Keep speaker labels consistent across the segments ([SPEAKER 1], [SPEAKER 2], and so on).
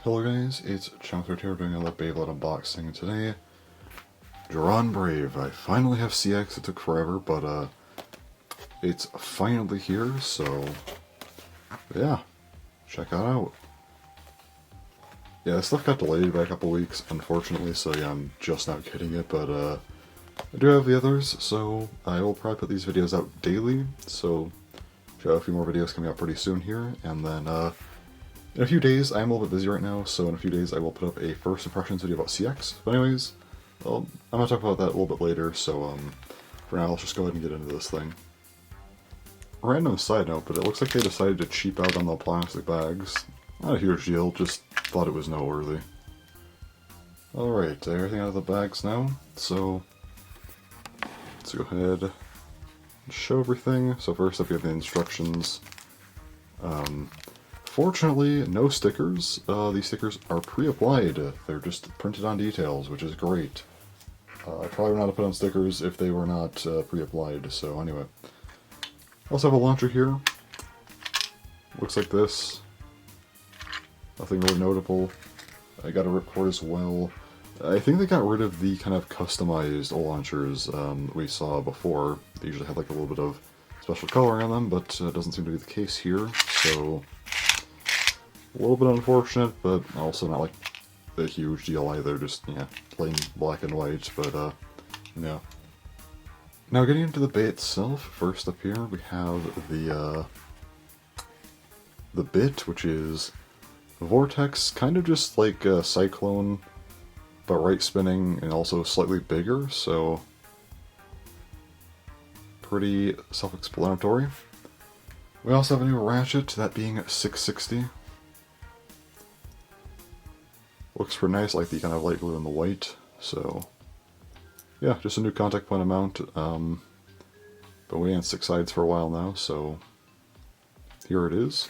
[SPEAKER 1] Hello guys, it's Chunker here doing another Beyblade unboxing today. DranBrave. I finally have CX, it took forever, but it's finally here, so yeah, check that out. Yeah, this stuff got delayed by a couple weeks, unfortunately, so yeah, I'm just now getting it, but I do have the others, so I will probably put these videos out daily, so should have a few more videos coming out pretty soon here, and then in a few days, I'm a little bit busy right now, so in a few days I will put up a first impressions video about CX. But anyways, well, I'm going to talk about that a little bit later, so for now let's just go ahead and get into this thing. Random side note, but it looks like they decided to cheap out on the plastic bags. Not a huge deal, just thought it was noteworthy. Alright, everything out of the bags now, so let's go ahead and show everything. So first up, you have the instructions. Fortunately, no stickers. These stickers are pre-applied. They're just printed on details, which is great. I probably would not have put on stickers if they were not pre-applied, so anyway. Also have a launcher here. Looks like this. Nothing really notable. I got a ripcord as well. I think they got rid of the kind of customized launchers we saw before. They usually have like a little bit of special coloring on them, but it doesn't seem to be the case here, so a little bit unfortunate, but also not like a huge deal either, just, yeah, plain black and white, but, yeah. Now getting into the bay itself, first up here we have the bit, which is Vortex, kind of just like a Cyclone, but right spinning and also slightly bigger, so pretty self-explanatory. We also have a new ratchet, that being S6-60. Looks pretty nice, like the kind of light blue and the white, so yeah, just a new contact point amount. Been waiting on 6 sides for a while now, so here it is.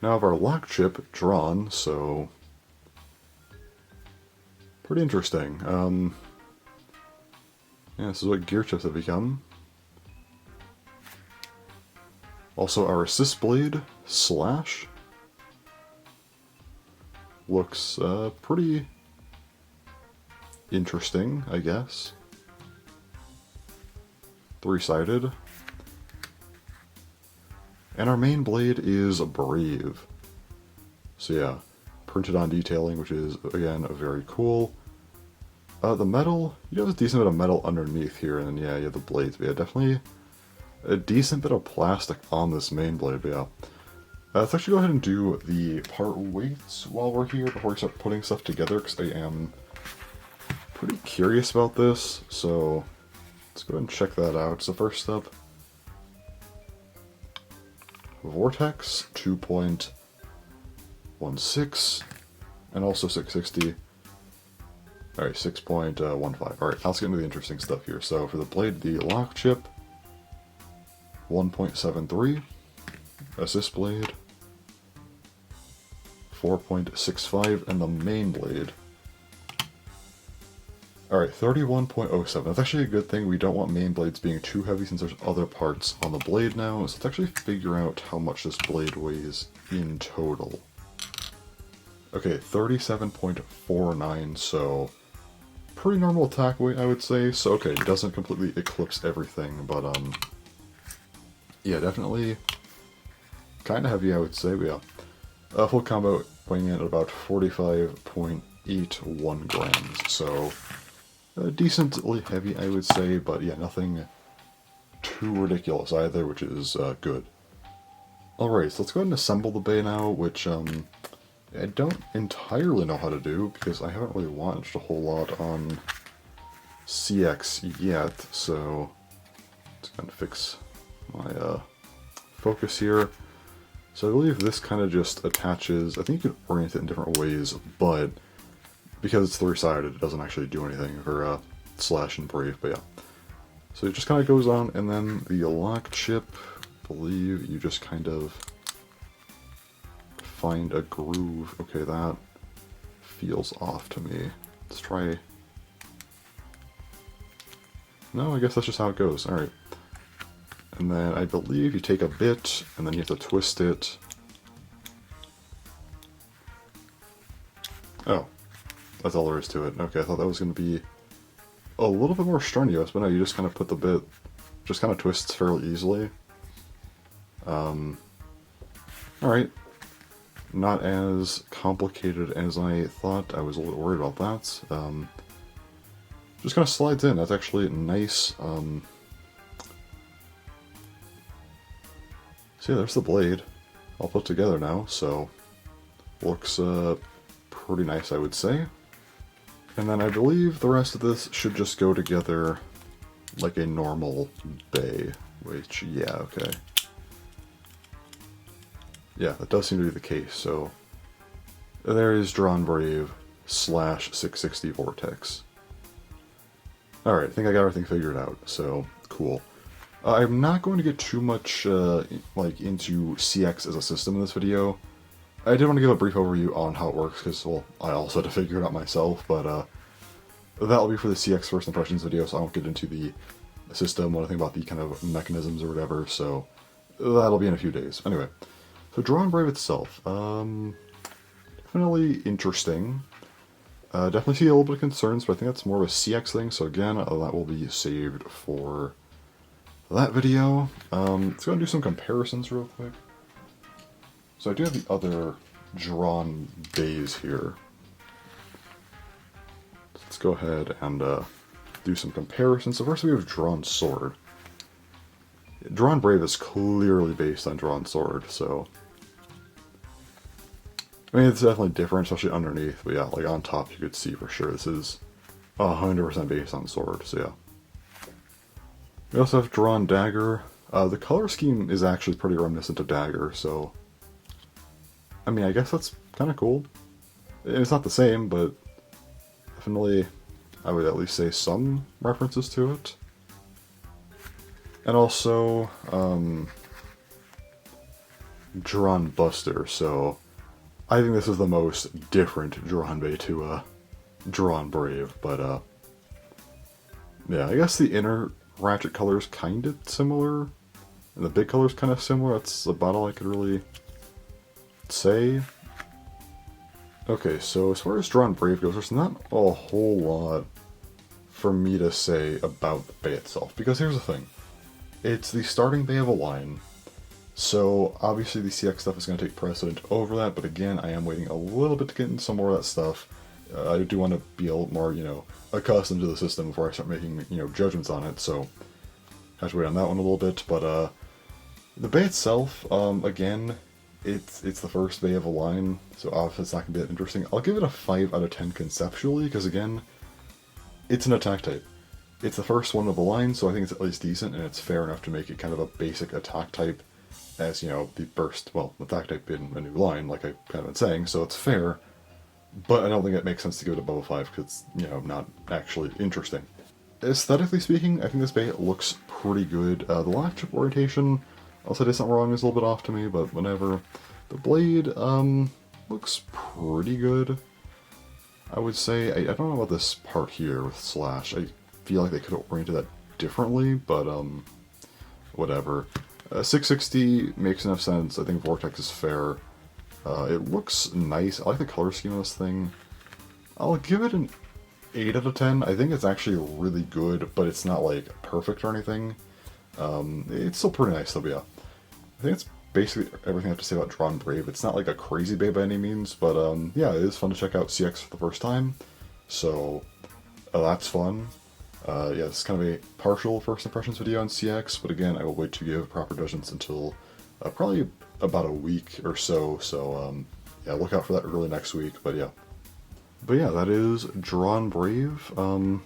[SPEAKER 1] Now I have our lock chip drawn, so pretty interesting. Yeah, this is what gear chips have become. Also our S6-Blade Slash. Looks pretty interesting, I guess. 3-sided. And our main blade is Brave. So yeah, printed on detailing, which is, again, very cool. The metal, you have a decent bit of metal underneath here, and then yeah, you have the blades, but yeah, definitely a decent bit of plastic on this main blade, but yeah. Let's actually go ahead and do the part weights while we're here before we start putting stuff together, because I am pretty curious about this, so let's go ahead and check that out. So first up, Vortex 2.16, and also 660. Alright, 6.15. Alright, let's get into the interesting stuff here. So for the blade, the lock chip, 1.73, assist blade, 4.65, and the main blade. Alright, 31.07. That's actually a good thing. We don't want main blades being too heavy since there's other parts on the blade now. So let's actually figure out how much this blade weighs in total. Okay, 37.49, so pretty normal attack weight, I would say. So okay, it doesn't completely eclipse everything, but yeah, definitely kind of heavy, I would say, but yeah. Full combo weighing in at about 45.81 grams, so decently heavy, I would say, but yeah, nothing too ridiculous either, which is good. Alright, so let's go ahead and assemble the bay now, which I don't entirely know how to do, because I haven't really watched a whole lot on CX yet, so let's kind of fix my focus here. So I believe this kind of just attaches, I think you can orient it in different ways, but because it's 3-sided, it doesn't actually do anything for Slash and Brave, but yeah. So it just kind of goes on, and then the lock chip, I believe you just kind of find a groove. Okay, that feels off to me. Let's try. No, I guess that's just how it goes. Alright. And then I believe you take a bit, and then you have to twist it. Oh, that's all there is to it. Okay, I thought that was going to be a little bit more strenuous, but no, you just kind of put the bit, just kind of twists fairly easily. Alright. Not as complicated as I thought. I was a little worried about that. Just kind of slides in. That's actually nice. So yeah, there's the blade all put together now, so looks pretty nice, I would say. And then I believe the rest of this should just go together like a normal bay, which, yeah, okay. Yeah, that does seem to be the case, so there is DranBrave Slash 660 Vortex. Alright, I think I got everything figured out, so cool. I'm not going to get too much like into CX as a system in this video. I did want to give a brief overview on how it works, because, well, I also had to figure it out myself, but that'll be for the CX First Impressions video, so I won't get into the system, what I think about the kind of mechanisms or whatever, so that'll be in a few days. Anyway, so DranBrave itself, definitely interesting. Definitely see a little bit of concerns, but I think that's more of a CX thing, so again, that will be saved for that video. Let's go and do some comparisons real quick. So I do have the other drawn bays here. Let's go ahead and do some comparisons. So first we have Drawn Sword. DranBrave is clearly based on Drawn Sword, so I mean, it's definitely different, especially underneath, but yeah, like on top you could see for sure this is 100% based on Sword, so yeah. We also have Drawn Dagger. The color scheme is actually pretty reminiscent of Dagger, so I mean, I guess that's kind of cool. It's not the same, but definitely I would at least say some references to it. And also, Drawn Buster, so I think this is the most different DranBrave to DranBrave, but yeah, I guess the inner ratchet color is kind of similar, and the big color is kind of similar. That's about all I could really say. Okay, so as far as DranBrave goes, there's not a whole lot for me to say about the bay itself, because here's the thing. It's the starting bay of a line, so obviously the CX stuff is going to take precedent over that, but again, I am waiting a little bit to get into some more of that stuff. I do want to be a little more, you know, accustomed to the system before I start making, you know, judgments on it, so I have to wait on that one a little bit, but the bay itself, again, it's the first bay of a line, so obviously it's not going to be that interesting. I'll give it a 5 out of 10 conceptually, because again, it's an attack type. It's the first one of the line, so I think it's at least decent, and it's fair enough to make it kind of a basic attack type, as, you know, the first, well, attack type in a new line, like I've kind of been saying, so it's fair, but I don't think it makes sense to give it above a 5, because it's, you know, not actually interesting. Aesthetically speaking, I think this bay looks pretty good. The lash chip orientation, I'll say there's something wrong, is a little bit off to me, but whatever. The blade, looks pretty good. I would say, I don't know about this part here with Slash. I feel like they could have oriented that differently, but, whatever. 660 makes enough sense. I think Vortex is fair. It looks nice. I like the color scheme of this thing. I'll give it an 8 out of 10. I think it's actually really good, but it's not, like, perfect or anything. It's still pretty nice, though, but yeah. I think it's basically everything I have to say about DranBrave. It's not like a crazy bay by any means, but yeah, it is fun to check out CX for the first time, so that's fun. Yeah, this is kind of a partial first impressions video on CX, but again, I will wait to give proper judgments until probably about a week or so, so yeah, look out for that early next week, but yeah. But yeah, that is DranBrave,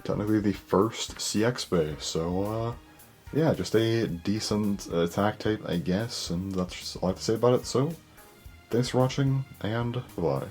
[SPEAKER 1] technically the first CX bay, so yeah, just a decent attack type, I guess, and that's just all I have to say about it, so thanks for watching, and bye-bye.